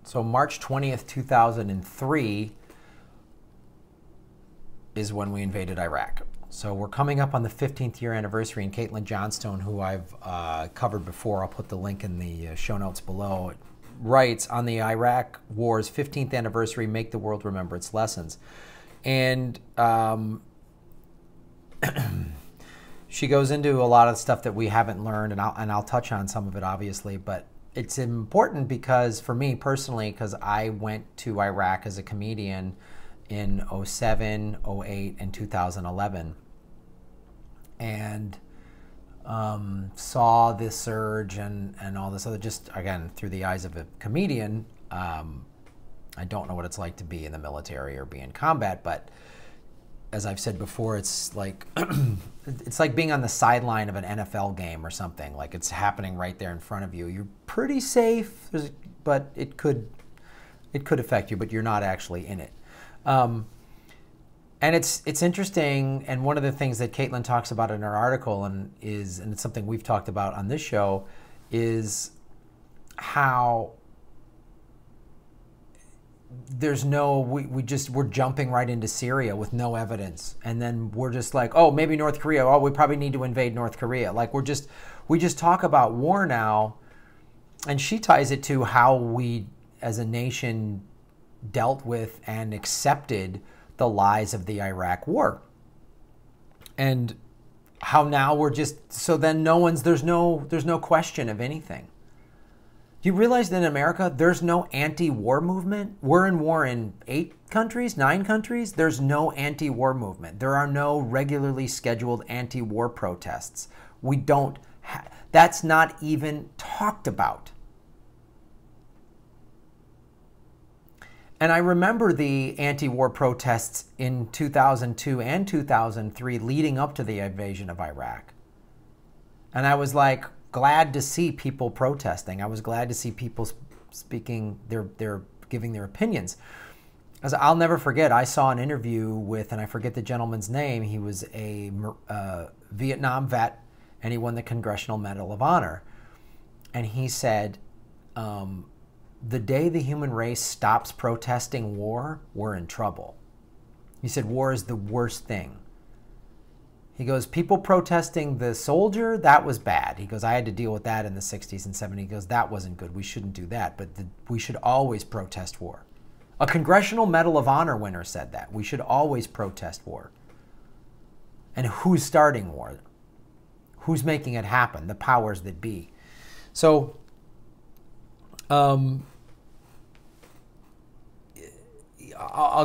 So March 20th, 2003 is when we invaded Iraq. So we're coming up on the 15th year anniversary, and Caitlyn Johnstone, who I've covered before, I'll put the link in the show notes below, writes on the Iraq War's 15th anniversary, make the world remember its lessons. And she goes into a lot of stuff that we haven't learned, and I'll touch on some of it, obviously, but it's important because, for me personally, because I went to Iraq as a comedian in 07, 08, and 2011, and saw this surge and all this other, just, again, through the eyes of a comedian. I don't know what it's like to be in the military or be in combat, but as I've said before, it's like it's like being on the sideline of an NFL game or something. Like, it's happening right there in front of you. You're pretty safe, but it could affect you, but you're not actually in it. And it's interesting, and one of the things that Caitlyn talks about in her article, and it's something we've talked about on this show, is how there's no, we're jumping right into Syria with no evidence, and then we're just like, oh, maybe North Korea, oh, we probably need to invade North Korea. Like, we just talk about war now, and she ties it to how we as a nation dealt with and accepted the lies of the Iraq war, and how now we're just, so then there's no question of anything. Do you realize that in America, there's no anti-war movement? We're in war in 8 countries, 9 countries. There's no anti-war movement. There are no regularly scheduled anti-war protests. We don't, that's not even talked about. And I remember the anti-war protests in 2002 and 2003 leading up to the invasion of Iraq. And I was like, glad to see people protesting. I was glad to see people speaking, giving their opinions. As I'll never forget, I saw an interview with, and I forget the gentleman's name, he was a Vietnam vet, and he won the Congressional Medal of Honor. And he said, the day the human race stops protesting war, we're in trouble. He said, war is the worst thing. He goes, people protesting the soldier, that was bad. He goes, I had to deal with that in the 60s and 70s. He goes, that wasn't good. We shouldn't do that. But we should always protest war. A Congressional Medal of Honor winner said that. We should always protest war. And who's starting war? Who's making it happen? The powers that be. So, I'll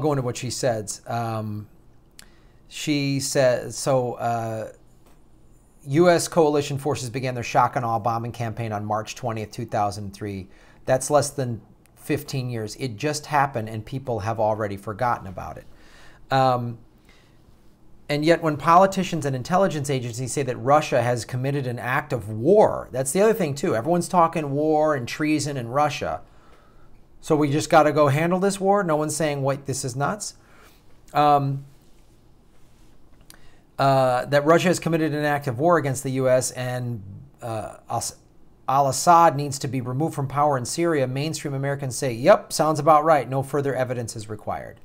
go into what she says. She says, U.S. coalition forces began their shock and awe bombing campaign on March 20th, 2003. That's less than 15 years. It just happened, and people have already forgotten about it. And yet when politicians and intelligence agencies say that Russia has committed an act of war, that's the other thing, too. Everyone's talking war and treason in Russia. So we just got to go handle this war? No one's saying, wait, this is nuts? That Russia has committed an act of war against the U.S. and al-Assad needs to be removed from power in Syria, mainstream Americans say, yep, sounds about right. No further evidence is required.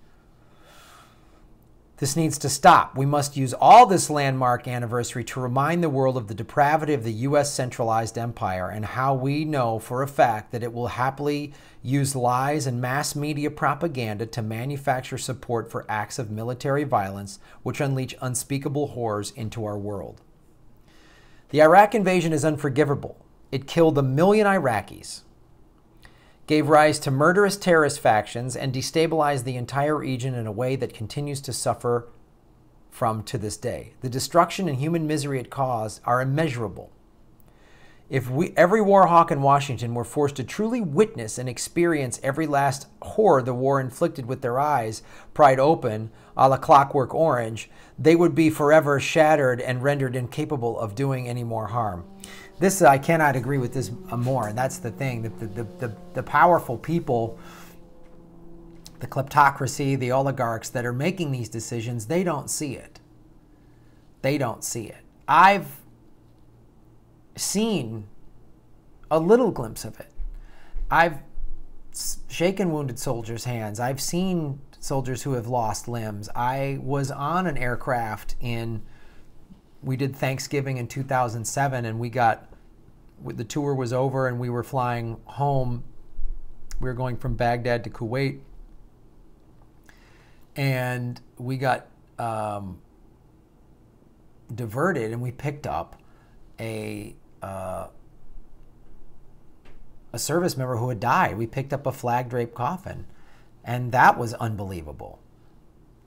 This needs to stop. We must use all this landmark anniversary to remind the world of the depravity of the U.S. centralized empire and how we know for a fact that it will happily use lies and mass media propaganda to manufacture support for acts of military violence which unleash unspeakable horrors into our world. The Iraq invasion is unforgivable. It killed 1 million Iraqis, gave rise to murderous terrorist factions, and destabilized the entire region in a way that continues to suffer from to this day. The destruction and human misery it caused are immeasurable. If every war hawk in Washington were forced to truly witness and experience every last horror the war inflicted with their eyes pried open, a la Clockwork Orange, they would be forever shattered and rendered incapable of doing any more harm. This, I cannot agree with this more, and that's the thing, that the powerful people, the kleptocracy, the oligarchs that are making these decisions, they don't see it. They don't see it. I've seen a little glimpse of it. I've shaken wounded soldiers' hands. I've seen soldiers who have lost limbs. I was on an aircraft we did Thanksgiving in 2007, and the tour was over and we were flying home. We were going from Baghdad to Kuwait, and we got diverted, and we picked up a service member who had died. We picked up a flag draped coffin, and that was unbelievable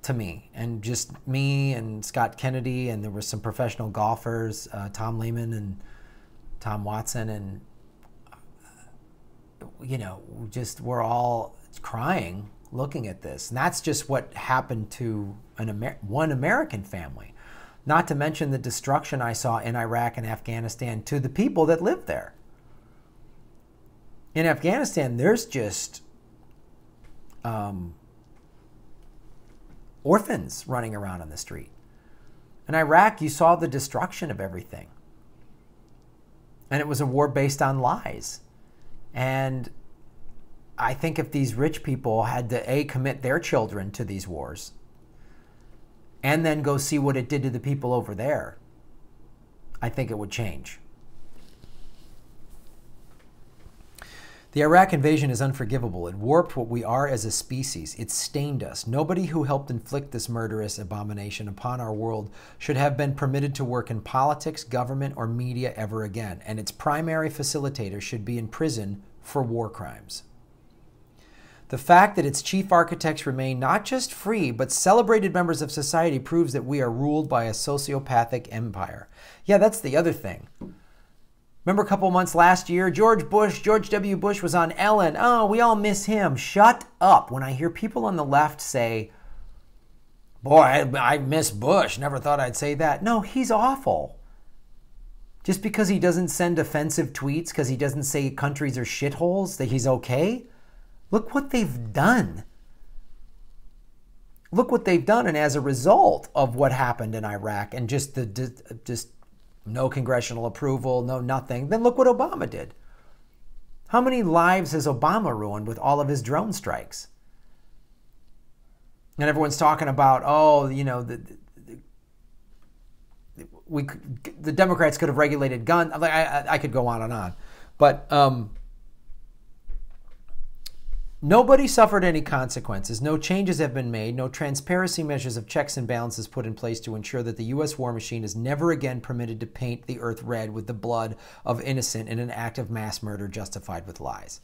to me. And just me and Scott Kennedy, and there were some professional golfers, Tom Lehman and Tom Watson, and we're all crying looking at this. And that's just what happened to one American family. Not to mention the destruction I saw in Iraq and Afghanistan to the people that live there. In Afghanistan, there's just orphans running around on the street. In Iraq, you saw the destruction of everything. And it was a war based on lies. And I think if these rich people had to, commit their children to these wars, and then go see what it did to the people over there, I think it would change. The Iraq invasion is unforgivable. It warped what we are as a species. It stained us. Nobody who helped inflict this murderous abomination upon our world should have been permitted to work in politics, government, or media ever again. And its primary facilitator should be in prison for war crimes. The fact that its chief architects remain not just free, but celebrated members of society proves that we are ruled by a sociopathic empire. Yeah, that's the other thing. Remember a couple months last year, George W. Bush was on Ellen. Oh, we all miss him. Shut up. When I hear people on the left say, boy, I miss Bush. Never thought I'd say that. No, he's awful. Just because he doesn't send offensive tweets, because he doesn't say countries are shitholes, that he's okay. Look what they've done. Look what they've done. And as a result of what happened in Iraq and just no congressional approval, no nothing, then look what Obama did. How many lives has Obama ruined with all of his drone strikes? And everyone's talking about, the Democrats could have regulated guns. I could go on and on. But nobody suffered any consequences. No changes have been made. No transparency measures of checks and balances put in place to ensure that the U.S. war machine is never again permitted to paint the earth red with the blood of innocent in an act of mass murder justified with lies.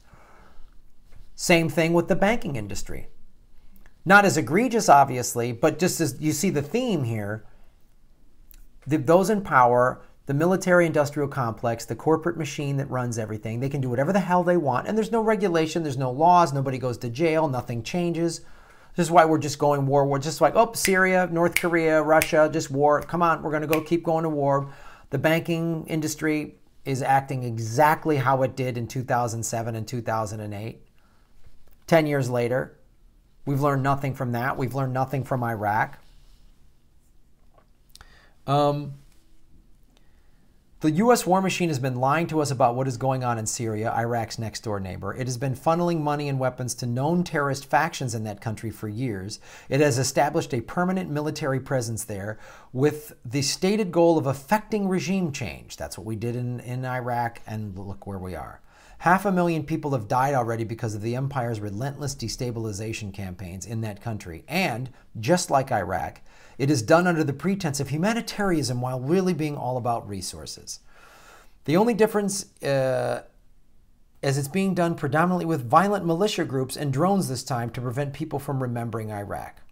Same thing with the banking industry. Not as egregious, obviously, but just as you see the theme here, those in power, the military-industrial complex, the corporate machine that runs everything, they can do whatever the hell they want, and there's no regulation, there's no laws, nobody goes to jail, nothing changes. This is why we're just going war. We're just like, oh, Syria, North Korea, Russia, just war. Come on, we're going to keep going to war. The banking industry is acting exactly how it did in 2007 and 2008. 10 years later, we've learned nothing from that. We've learned nothing from Iraq. The U.S. war machine has been lying to us about what is going on in Syria, Iraq's next-door neighbor. It has been funneling money and weapons to known terrorist factions in that country for years. It has established a permanent military presence there with the stated goal of effecting regime change. That's what we did in Iraq, and look where we are. 500,000 people have died already because of the empire's relentless destabilization campaigns in that country. And, just like Iraq, it is done under the pretense of humanitarianism while really being all about resources. The only difference is it's being done predominantly with violent militia groups and drones this time to prevent people from remembering Iraq.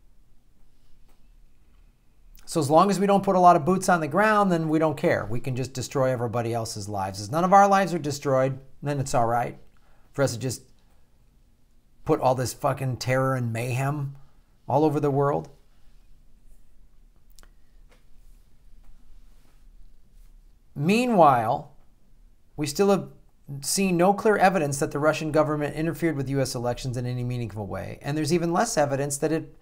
So as long as we don't put a lot of boots on the ground, then we don't care. We can just destroy everybody else's lives. As none of our lives are destroyed, then it's all right for us to just put all this fucking terror and mayhem all over the world. Meanwhile, we still have seen no clear evidence that the Russian government interfered with U.S. elections in any meaningful way. And there's even less evidence that it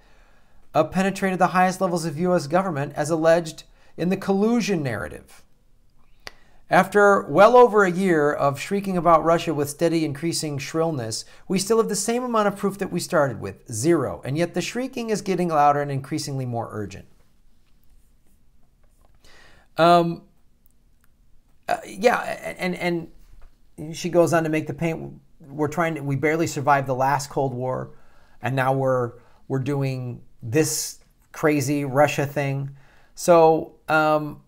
penetrated the highest levels of U.S. government as alleged in the collusion narrative. After well over a year of shrieking about Russia with steady increasing shrillness, we still have the same amount of proof that we started with, 0. And yet the shrieking is getting louder and increasingly more urgent. And she goes on to make the point. We barely survived the last Cold War, and now we're doing this crazy Russia thing. So I'm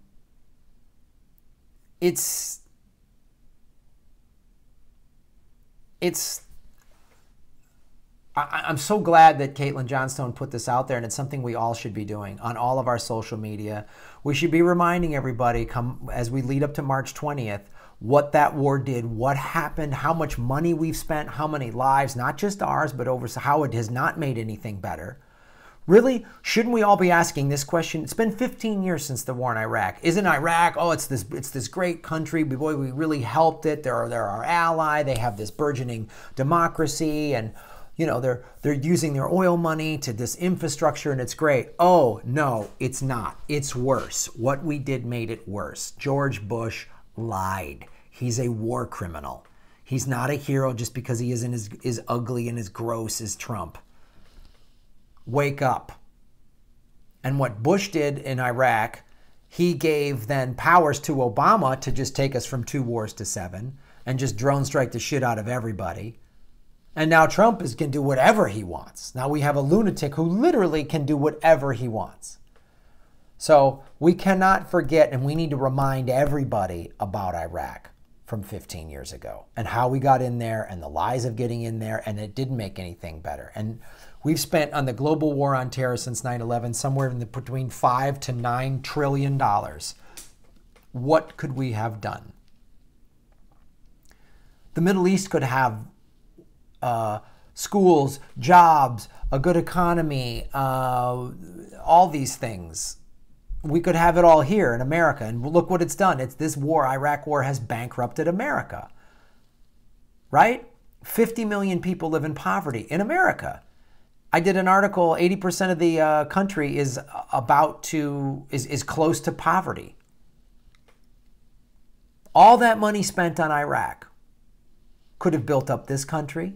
so glad that Caitlyn Johnstone put this out there, and it's something we all should be doing on all of our social media. We should be reminding everybody, as we lead up to March 20th, what that war did, what happened, how much money we've spent, how many lives, not just ours, but over how it has not made anything better. Really, shouldn't we all be asking this question? It's been 15 years since the war in Iraq. Isn't Iraq, oh, it's this great country, boy, we really helped it. They're our ally. They have this burgeoning democracy, and you know, they're using their oil money to this infrastructure, and it's great. Oh, no, it's not. It's worse. What we did made it worse. George Bush lied. He's a war criminal. He's not a hero just because he isn't as ugly and as gross as Trump. Wake up. And what Bush did in Iraq, he gave then powers to Obama to just take us from 2 wars to 7 and just drone strike the shit out of everybody. And now Trump can do whatever he wants. Now we have a lunatic who literally can do whatever he wants. So we cannot forget, and we need to remind everybody about Iraq from 15 years ago and how we got in there and the lies of getting in there, and it didn't make anything better. And we've spent on the global war on terror since 9/11 somewhere between $5 to $9 trillion. What could we have done? The Middle East could have schools, jobs, a good economy, all these things. We could have it all here in America. And look what it's done. This war, Iraq war, has bankrupted America. Right? 50 million people live in poverty in America. I did an article, 80% of the country is close to poverty. All that money spent on Iraq could have built up this country,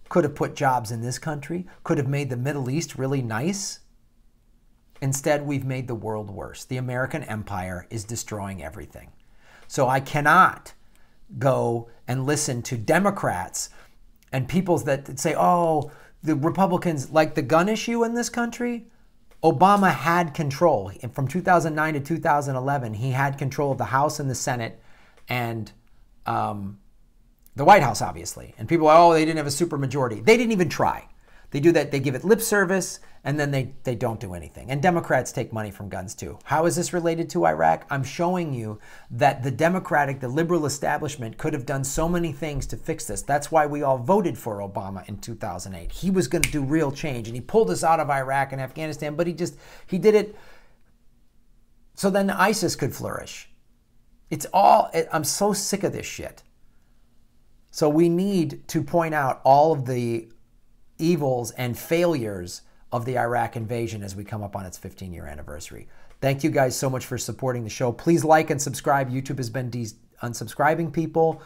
could have put jobs in this country, could have made the Middle East really nice. Instead, we've made the world worse. The American empire is destroying everything. So I cannot go and listen to Democrats and people that say, oh, the Republicans, like the gun issue in this country, Obama had control. From 2009 to 2011, he had control of the House and the Senate and the White House, obviously. And people are, oh, they didn't have a supermajority. They didn't even try. They do that. They give it lip service, and then they don't do anything. And Democrats take money from guns, too. How is this related to Iraq? I'm showing you that the liberal establishment could have done so many things to fix this. That's why we all voted for Obama in 2008. He was going to do real change, and he pulled us out of Iraq and Afghanistan, but he did it so then ISIS could flourish. I'm so sick of this shit. So we need to point out all of the evils and failures of the Iraq invasion as we come up on its 15-year anniversary. Thank you guys so much for supporting the show. Please like and subscribe. YouTube has been unsubscribing people.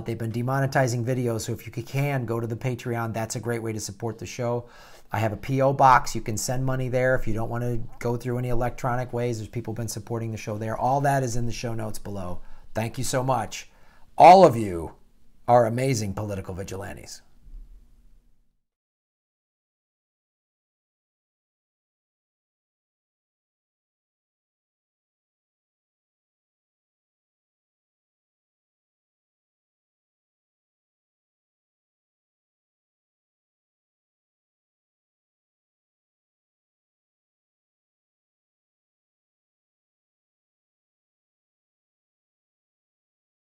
They've been demonetizing videos, so if you can, go to the Patreon. That's a great way to support the show. I have a P.O. box. You can send money there if you don't want to go through any electronic ways. There's people been supporting the show there. All that is in the show notes below. Thank you so much. All of you are amazing political vigilantes.